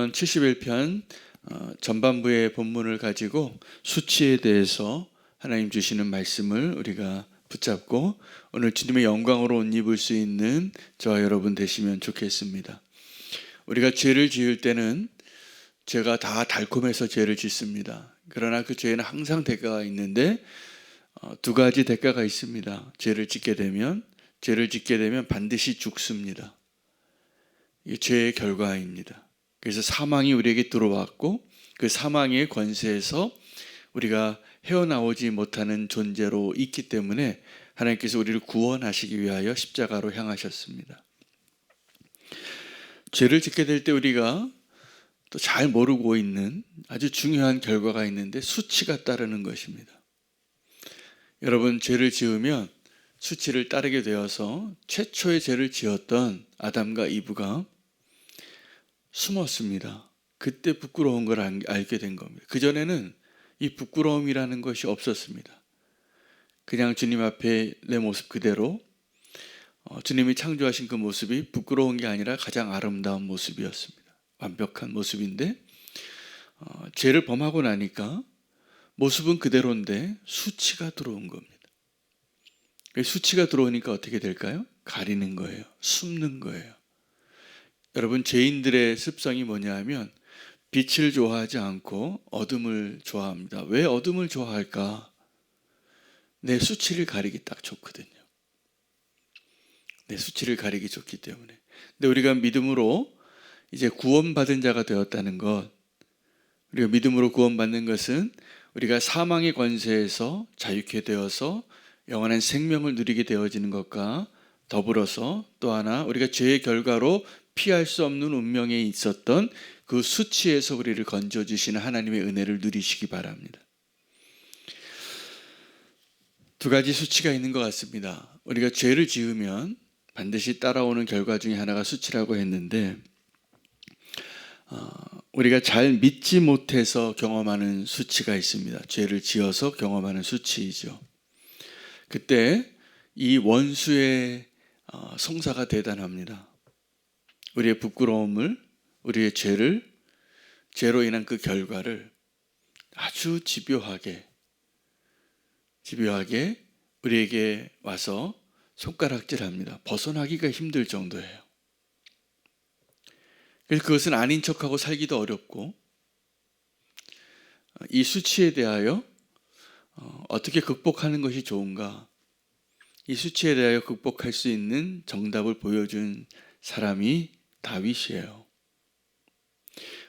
71편 전반부의 본문을 가지고 수치에 대해서 하나님 주시는 말씀을 우리가 붙잡고 오늘 주님의 영광으로 옷 입을 수 있는 저와 여러분 되시면 좋겠습니다. 우리가 죄를 지을 때는 죄가 다 달콤해서 죄를 짓습니다. 그러나 그 죄에는 항상 대가가 있는데 두 가지 대가가 있습니다. 죄를 짓게 되면 반드시 죽습니다. 이게 죄의 결과입니다. 그래서 사망이 우리에게 들어왔고 그 사망의 권세에서 우리가 헤어나오지 못하는 존재로 있기 때문에 하나님께서 우리를 구원하시기 위하여 십자가로 향하셨습니다. 죄를 짓게 될 때 우리가 또 잘 모르고 있는 아주 중요한 결과가 있는데 수치가 따르는 것입니다. 여러분, 죄를 지으면 수치를 따르게 되어서 최초의 죄를 지었던 아담과 이브가 숨었습니다. 그때 부끄러운 걸 알게 된 겁니다. 그전에는 이 부끄러움이라는 것이 없었습니다. 그냥 주님 앞에 내 모습 그대로 주님이 창조하신 그 모습이 부끄러운 게 아니라 가장 아름다운 모습이었습니다. 완벽한 모습인데 죄를 범하고 나니까 모습은 그대로인데 수치가 들어온 겁니다. 수치가 들어오니까 어떻게 될까요? 가리는 거예요. 숨는 거예요. 여러분, 죄인들의 습성이 뭐냐 하면 빛을 좋아하지 않고 어둠을 좋아합니다. 왜 어둠을 좋아할까? 내 수치를 가리기 딱 좋거든요. 내 수치를 가리기 좋기 때문에. 근데 우리가 믿음으로 이제 구원받은 자가 되었다는 것, 우리가 믿음으로 구원받는 것은 우리가 사망의 권세에서 자유케 되어서 영원한 생명을 누리게 되어지는 것과 더불어서 또 하나 우리가 죄의 결과로 피할 수 없는 운명에 있었던 그 수치에서 우리를 건져주시는 하나님의 은혜를 누리시기 바랍니다. 두 가지 수치가 있는 것 같습니다. 우리가 죄를 지으면 반드시 따라오는 결과 중에 하나가 수치라고 했는데 우리가 잘 믿지 못해서 경험하는 수치가 있습니다. 죄를 지어서 경험하는 수치이죠. 그때 이 원수의 송사가 대단합니다. 우리의 부끄러움을, 우리의 죄로 인한 그 결과를 아주 집요하게 우리에게 와서 손가락질합니다. 벗어나기가 힘들 정도예요. 그래서 그것은 아닌 척하고 살기도 어렵고 이 수치에 대하여 어떻게 극복하는 것이 좋은가? 이 수치에 대하여 극복할 수 있는 정답을 보여준 사람이 다윗이에요.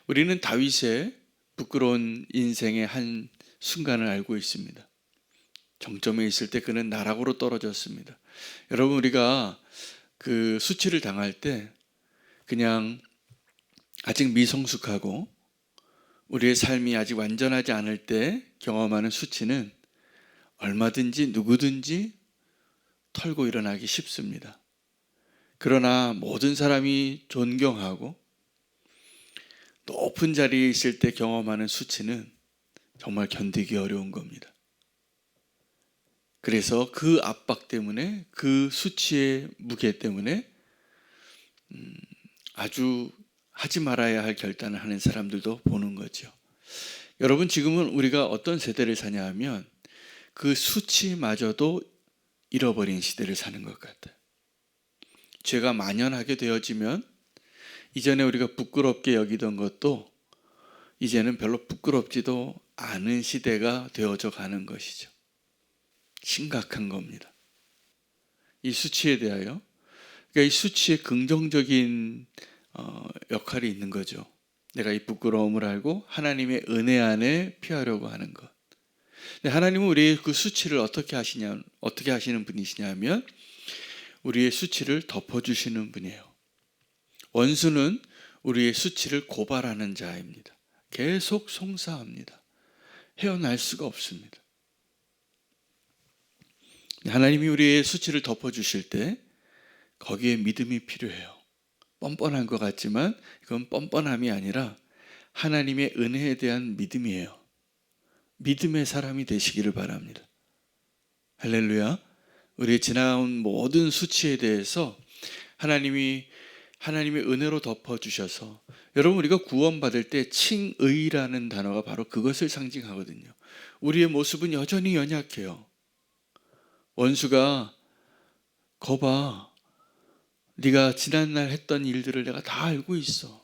우리는 다윗의 부끄러운 인생의 한 순간을 알고 있습니다. 정점에 있을 때 그는 나락으로 떨어졌습니다. 여러분, 우리가 그 수치를 당할 때 그냥 아직 미성숙하고 우리의 삶이 아직 완전하지 않을 때 경험하는 수치는 얼마든지 누구든지 털고 일어나기 쉽습니다. 그러나 모든 사람이 존경하고 높은 자리에 있을 때 경험하는 수치는 정말 견디기 어려운 겁니다. 그래서 그 압박 때문에, 그 수치의 무게 때문에 아주 하지 말아야 할 결단을 하는 사람들도 보는 거죠. 여러분, 지금은 우리가 어떤 세대를 사냐 하면 그 수치마저도 잃어버린 시대를 사는 것 같아요. 죄가 만연하게 되어지면 이전에 우리가 부끄럽게 여기던 것도 이제는 별로 부끄럽지도 않은 시대가 되어져 가는 것이죠. 심각한 겁니다. 이 수치에 대하여, 그러니까 이 수치의 긍정적인 역할이 있는 거죠. 내가 이 부끄러움을 알고 하나님의 은혜 안에 피하려고 하는 것. 근데 하나님은 우리의 그 수치를 어떻게 하시는 분이시냐면 우리의 수치를 덮어주시는 분이에요. 원수는 우리의 수치를 고발하는 자입니다. 계속 송사합니다. 헤어날 수가 없습니다. 하나님이 우리의 수치를 덮어주실 때 거기에 믿음이 필요해요. 뻔뻔한 것 같지만 그건 뻔뻔함이 아니라 하나님의 은혜에 대한 믿음이에요. 믿음의 사람이 되시기를 바랍니다. 할렐루야. 우리의 지나온 모든 수치에 대해서 하나님이 하나님의 은혜로 덮어주셔서, 여러분 우리가 구원받을 때 칭의라는 단어가 바로 그것을 상징하거든요. 우리의 모습은 여전히 연약해요. 원수가 거봐, 네가 지난날 했던 일들을 내가 다 알고 있어.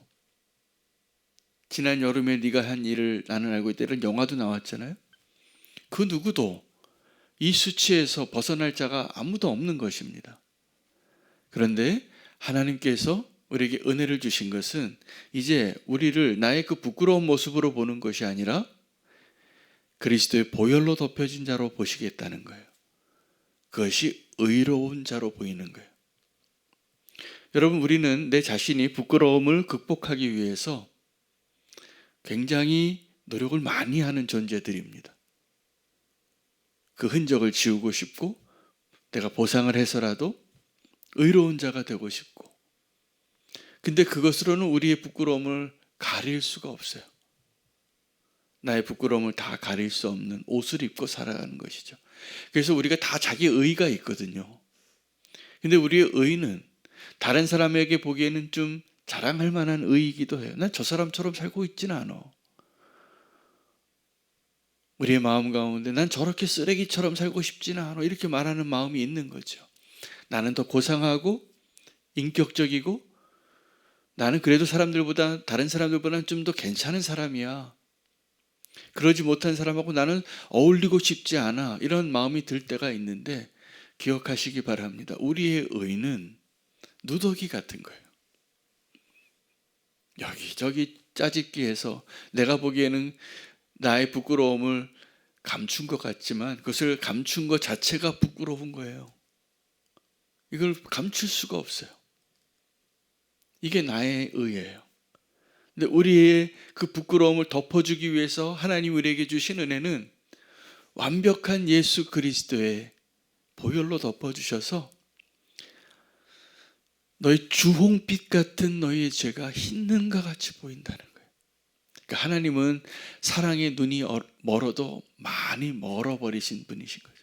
지난 여름에 네가 한 일을 나는 알고 있다, 이런 영화도 나왔잖아요. 그 누구도 이 수치에서 벗어날 자가 아무도 없는 것입니다. 그런데 하나님께서 우리에게 은혜를 주신 것은 이제 우리를 나의 그 부끄러운 모습으로 보는 것이 아니라 그리스도의 보혈로 덮여진 자로 보시겠다는 거예요. 그것이 의로운 자로 보이는 거예요. 여러분, 우리는 내 자신이 부끄러움을 극복하기 위해서 굉장히 노력을 많이 하는 존재들입니다. 그 흔적을 지우고 싶고, 내가 보상을 해서라도 의로운 자가 되고 싶고, 근데 그것으로는 우리의 부끄러움을 가릴 수가 없어요. 나의 부끄러움을 다 가릴 수 없는 옷을 입고 살아가는 것이죠. 그래서 우리가 다 자기 의의가 있거든요. 근데 우리의 의의는 다른 사람에게 보기에는 좀 자랑할 만한 의의이기도 해요. 난 저 사람처럼 살고 있지는 않아. 우리의 마음 가운데 난 저렇게 쓰레기처럼 살고 싶지는 않아, 이렇게 말하는 마음이 있는 거죠. 나는 더 고상하고 인격적이고, 나는 그래도 다른 사람들보다는 좀 더 괜찮은 사람이야. 그러지 못한 사람하고 나는 어울리고 싶지 않아, 이런 마음이 들 때가 있는데, 기억하시기 바랍니다. 우리의 의는 누더기 같은 거예요. 여기저기 짜집기 해서 내가 보기에는 나의 부끄러움을 감춘 것 같지만 그것을 감춘 것 자체가 부끄러운 거예요. 이걸 감출 수가 없어요. 이게 나의 의예요. 근데 우리의 그 부끄러움을 덮어주기 위해서 하나님 우리에게 주신 은혜는 완벽한 예수 그리스도의 보혈로 덮어주셔서 너희 주홍빛 같은 너희의 죄가 흰 눈과 같이 보인다는 거예요. 그러니까 하나님은 사랑의 눈이 멀어도 많이 멀어버리신 분이신 거죠.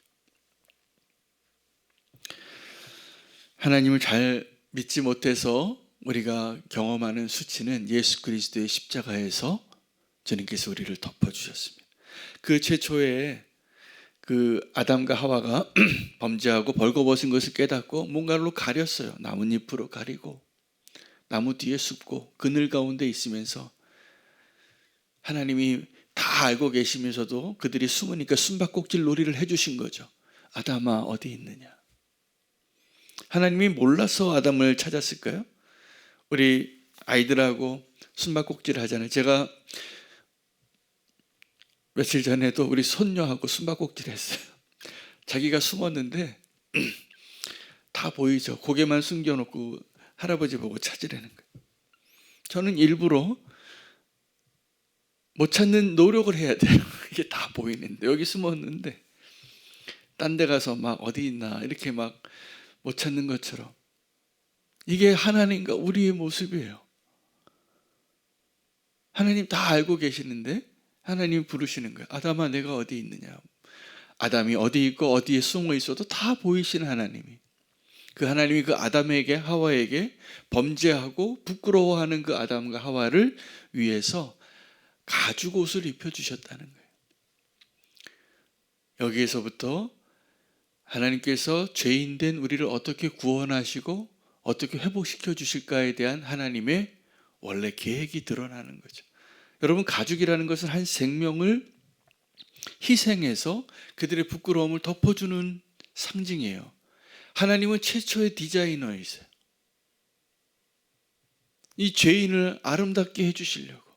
하나님을 잘 믿지 못해서 우리가 경험하는 수치는 예수 그리스도의 십자가에서 주님께서 우리를 덮어주셨습니다. 그 최초에 그 아담과 하와가 범죄하고 벌거벗은 것을 깨닫고 뭔가로 가렸어요. 나뭇잎으로 가리고 나무 뒤에 숨고 그늘 가운데 있으면서 하나님이 다 알고 계시면서도 그들이 숨으니까 숨바꼭질 놀이를 해주신 거죠. 아담아 어디 있느냐. 하나님이 몰라서 아담을 찾았을까요? 우리 아이들하고 숨바꼭질 하잖아요. 제가 며칠 전에도 우리 손녀하고 숨바꼭질 했어요. 자기가 숨었는데 다 보이죠. 고개만 숨겨놓고 할아버지 보고 찾으라는 거예요. 저는 일부러 못 찾는 노력을 해야 돼요. 이게 다 보이는데, 여기 숨었는데 딴 데 가서 막 어디 있나 이렇게 막 못 찾는 것처럼. 이게 하나님과 우리의 모습이에요. 하나님 다 알고 계시는데 하나님 부르시는 거예요. 아담아 내가 어디 있느냐. 아담이 어디 있고 어디에 숨어 있어도 다 보이시는 하나님이, 그 하나님이 그 아담에게 하와에게 범죄하고 부끄러워하는 그 아담과 하와를 위해서 가죽 옷을 입혀주셨다는 거예요. 여기에서부터 하나님께서 죄인된 우리를 어떻게 구원하시고 어떻게 회복시켜 주실까에 대한 하나님의 원래 계획이 드러나는 거죠. 여러분, 가죽이라는 것은 한 생명을 희생해서 그들의 부끄러움을 덮어주는 상징이에요. 하나님은 최초의 디자이너이세요. 이 죄인을 아름답게 해주시려고.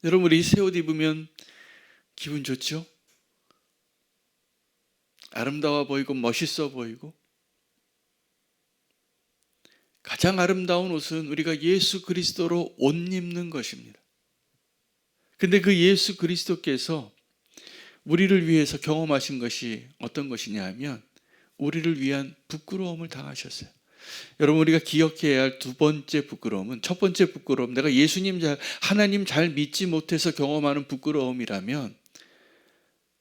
여러분, 우리 새 옷 입으면 기분 좋죠? 아름다워 보이고 멋있어 보이고. 가장 아름다운 옷은 우리가 예수 그리스도로 옷 입는 것입니다. 근데 그 예수 그리스도께서 우리를 위해서 경험하신 것이 어떤 것이냐 하면 우리를 위한 부끄러움을 당하셨어요. 여러분, 우리가 기억해야 할 두 번째 부끄러움은, 첫 번째 부끄러움, 내가 하나님 잘 믿지 못해서 경험하는 부끄러움이라면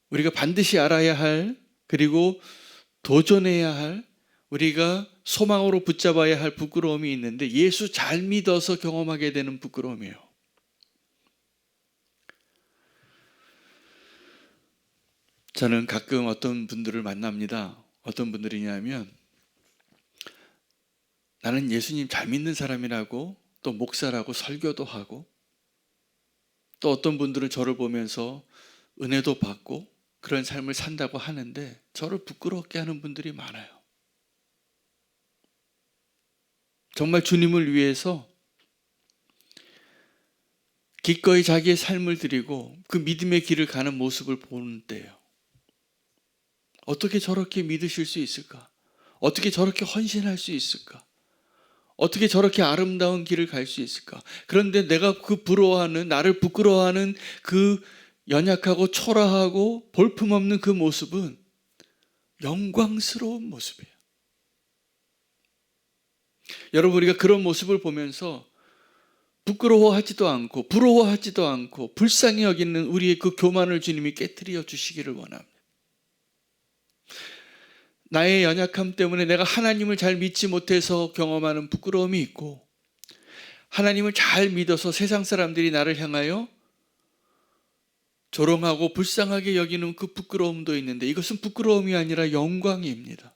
우리가 반드시 알아야 할, 그리고 도전해야 할 우리가 소망으로 붙잡아야 할 부끄러움이 있는데 예수 잘 믿어서 경험하게 되는 부끄러움이에요. 저는 가끔 어떤 분들을 만납니다. 어떤 분들이냐면 나는 예수님 잘 믿는 사람이라고, 또 목사라고 설교도 하고, 또 어떤 분들은 저를 보면서 은혜도 받고 그런 삶을 산다고 하는데 저를 부끄럽게 하는 분들이 많아요. 정말 주님을 위해서 기꺼이 자기의 삶을 드리고 그 믿음의 길을 가는 모습을 보는 때예요. 어떻게 저렇게 믿으실 수 있을까? 어떻게 저렇게 헌신할 수 있을까? 어떻게 저렇게 아름다운 길을 갈 수 있을까? 그런데 내가 그 부러워하는, 나를 부끄러워하는 그 연약하고 초라하고 볼품없는 그 모습은 영광스러운 모습이에요. 여러분, 우리가 그런 모습을 보면서 부끄러워하지도 않고 부러워하지도 않고 불쌍히 여기는 우리의 그 교만을 주님이 깨트려 주시기를 원합니다. 나의 연약함 때문에 내가 하나님을 잘 믿지 못해서 경험하는 부끄러움이 있고, 하나님을 잘 믿어서 세상 사람들이 나를 향하여 조롱하고 불쌍하게 여기는 그 부끄러움도 있는데, 이것은 부끄러움이 아니라 영광입니다.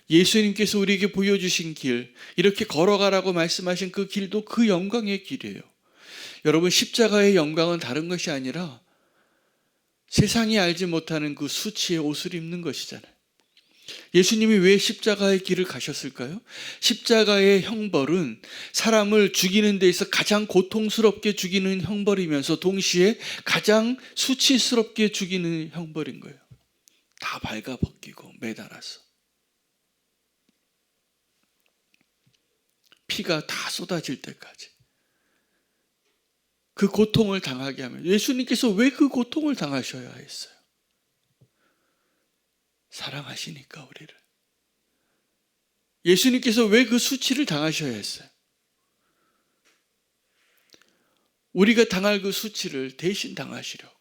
예수님께서 우리에게 보여주신 길, 이렇게 걸어가라고 말씀하신 그 길도 그 영광의 길이에요. 여러분, 십자가의 영광은 다른 것이 아니라 세상이 알지 못하는 그 수치의 옷을 입는 것이잖아요. 예수님이 왜 십자가의 길을 가셨을까요? 십자가의 형벌은 사람을 죽이는 데 있어 가장 고통스럽게 죽이는 형벌이면서 동시에 가장 수치스럽게 죽이는 형벌인 거예요. 다 발가벗기고 매달아서 피가 다 쏟아질 때까지 그 고통을 당하게 하면, 예수님께서 왜 그 고통을 당하셔야 했어요? 사랑하시니까 우리를. 예수님께서 왜 그 수치를 당하셔야 했어요? 우리가 당할 그 수치를 대신 당하시려고.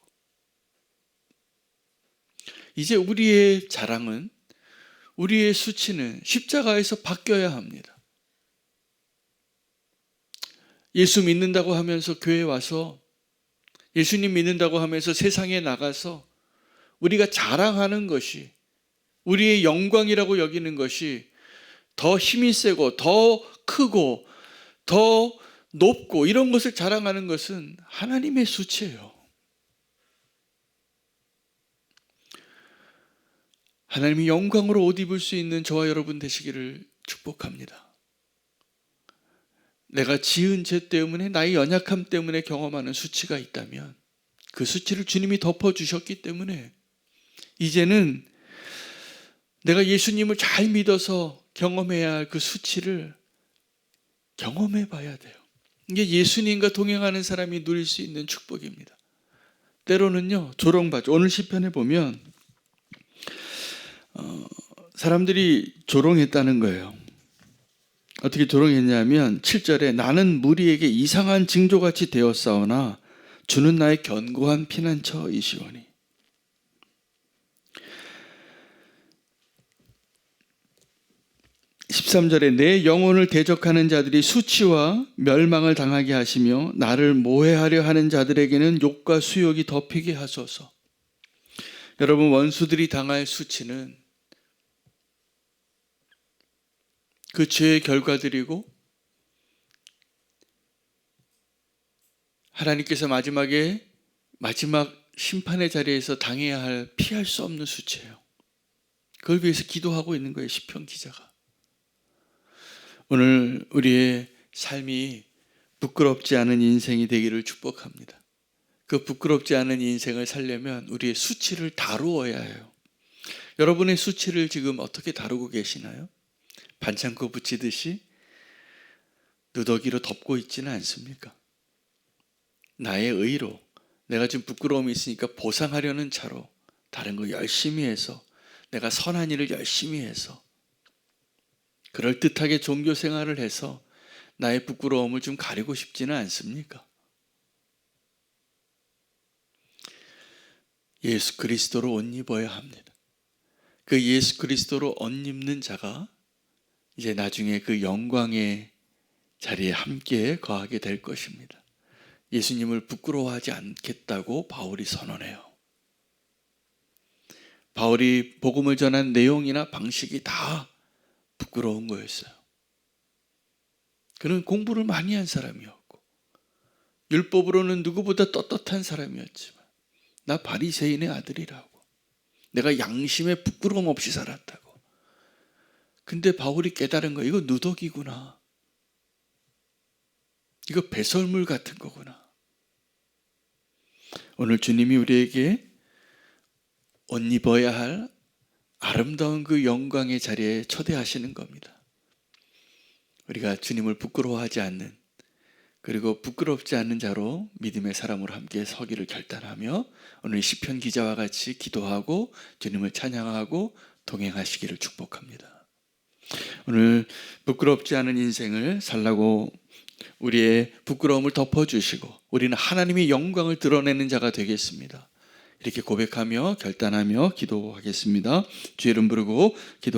이제 우리의 자랑은, 우리의 수치는 십자가에서 바뀌어야 합니다. 예수 믿는다고 하면서 교회에 와서, 예수님 믿는다고 하면서 세상에 나가서 우리가 자랑하는 것이, 우리의 영광이라고 여기는 것이 더 힘이 세고 더 크고 더 높고 이런 것을 자랑하는 것은 하나님의 수치예요. 하나님이 영광으로 옷 입을 수 있는 저와 여러분 되시기를 축복합니다. 내가 지은 죄 때문에, 나의 연약함 때문에 경험하는 수치가 있다면 그 수치를 주님이 덮어주셨기 때문에 이제는 내가 예수님을 잘 믿어서 경험해야 할 그 수치를 경험해 봐야 돼요. 이게 예수님과 동행하는 사람이 누릴 수 있는 축복입니다. 때로는요, 조롱받죠. 오늘 시편에 보면 사람들이 조롱했다는 거예요. 어떻게 조롱했냐면 7절에 나는 무리에게 이상한 징조같이 되었사오나 주는 나의 견고한 피난처이시오니. 13절에 내 영혼을 대적하는 자들이 수치와 멸망을 당하게 하시며 나를 모해하려 하는 자들에게는 욕과 수욕이 덮이게 하소서. 여러분, 원수들이 당할 수치는 그 죄의 결과들이고 하나님께서 마지막 심판의 자리에서 당해야 할 피할 수 없는 수치예요. 그걸 위해서 기도하고 있는 거예요, 시편 기자가. 오늘 우리의 삶이 부끄럽지 않은 인생이 되기를 축복합니다. 그 부끄럽지 않은 인생을 살려면 우리의 수치를 다루어야 해요. 여러분의 수치를 지금 어떻게 다루고 계시나요? 반창고 붙이듯이 누더기로 덮고 있지는 않습니까? 나의 의로, 내가 지금 부끄러움이 있으니까 보상하려는 차로 다른 거 열심히 해서, 내가 선한 일을 열심히 해서 그럴듯하게 종교 생활을 해서 나의 부끄러움을 좀 가리고 싶지는 않습니까? 예수 그리스도로 옷 입어야 합니다. 그 예수 그리스도로 옷 입는 자가 이제 나중에 그 영광의 자리에 함께 거하게 될 것입니다. 예수님을 부끄러워하지 않겠다고 바울이 선언해요. 바울이 복음을 전한 내용이나 방식이 다 부끄러운 거였어요. 그는 공부를 많이 한 사람이었고 율법으로는 누구보다 떳떳한 사람이었지만 나 바리새인의 아들이라고, 내가 양심에 부끄러움 없이 살았다고. 근데 바울이 깨달은 거야. 이거 누더기구나. 이거 배설물 같은 거구나. 오늘 주님이 우리에게 옷 입어야 할 아름다운 그 영광의 자리에 초대하시는 겁니다. 우리가 주님을 부끄러워하지 않는, 그리고 부끄럽지 않는 자로 믿음의 사람으로 함께 서기를 결단하며 오늘 시편 기자와 같이 기도하고 주님을 찬양하고 동행하시기를 축복합니다. 오늘 부끄럽지 않은 인생을 살라고 우리의 부끄러움을 덮어주시고 우리는 하나님의 영광을 드러내는 자가 되겠습니다. 이렇게 고백하며 결단하며 기도하겠습니다. 주 이름 부르고 기도